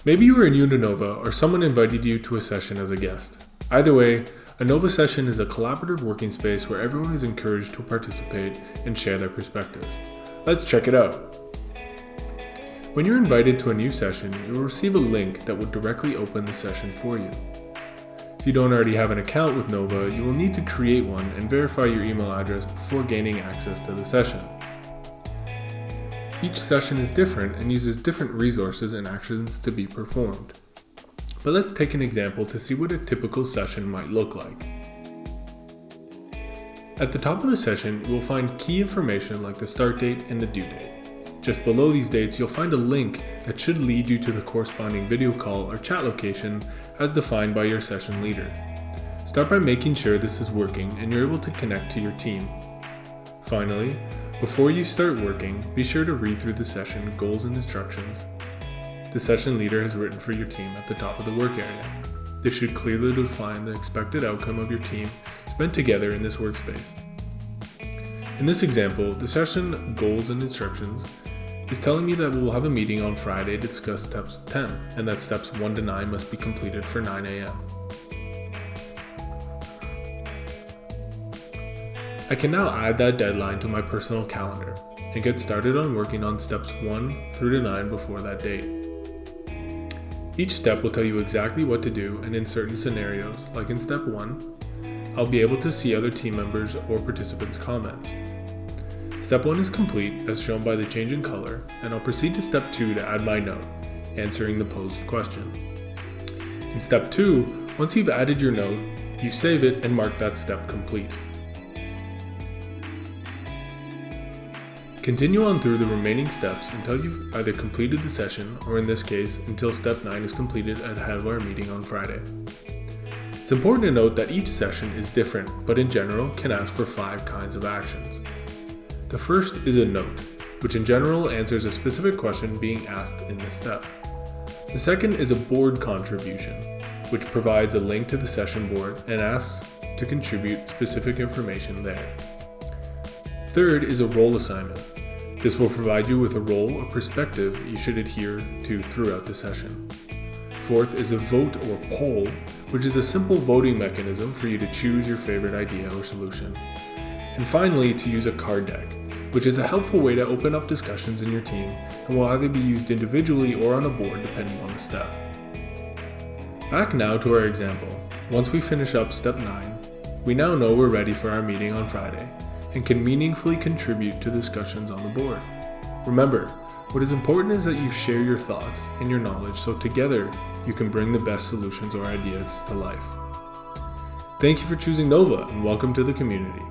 Maybe you are new to Nova or someone invited you to a session as a guest. Either way, a Nova session is a collaborative working space where everyone is encouraged to participate and share their perspectives. Let's check it out. When you're invited to a new session, you will receive a link that will directly open the session for you. If you don't already have an account with Nova, you will need to create one and verify your email address before gaining access to the session. Each session is different and uses different resources and actions to be performed. But let's take an example to see what a typical session might look like. At the top of the session, you will find key information like the start date and the due date. Just below these dates, you'll find a link that should lead you to the corresponding video call or chat location as defined by your session leader. Start by making sure this is working and you're able to connect to your team. Finally, before you start working, be sure to read through the session goals and instructions the session leader has written for your team at the top of the work area. This should clearly define the expected outcome of your team spent together in this workspace. In this example, the session goals and instructions is telling me that we will have a meeting on Friday to discuss steps 10 and that steps 1 to 9 must be completed for 9 a.m. I can now add that deadline to my personal calendar and get started on working on steps 1 through to 9 before that date. Each step will tell you exactly what to do, and in certain scenarios, like in step 1, I'll be able to see other team members or participants' comments. Step 1 is complete as shown by the change in color, and I'll proceed to step 2 to add my note, answering the posed question. In step 2, once you've added your note, you save it and mark that step complete. Continue on through the remaining steps until you've either completed the session, or in this case, until step 9 is completed ahead of our meeting on Friday. It's important to note that each session is different, but in general can ask for 5 kinds of actions. The first is a note, which in general answers a specific question being asked in this step. The second is a board contribution, which provides a link to the session board and asks to contribute specific information there. Third is a role assignment. This will provide you with a role or perspective you should adhere to throughout the session. Fourth is a vote or poll, which is a simple voting mechanism for you to choose your favorite idea or solution. And finally, to use a card deck, which is a helpful way to open up discussions in your team and will either be used individually or on a board depending on the step. Back now to our example. Once we finish up step 9, we now know we're ready for our meeting on Friday and can meaningfully contribute to discussions on the board. Remember, what is important is that you share your thoughts and your knowledge so together you can bring the best solutions or ideas to life. Thank you for choosing Nova and welcome to the community.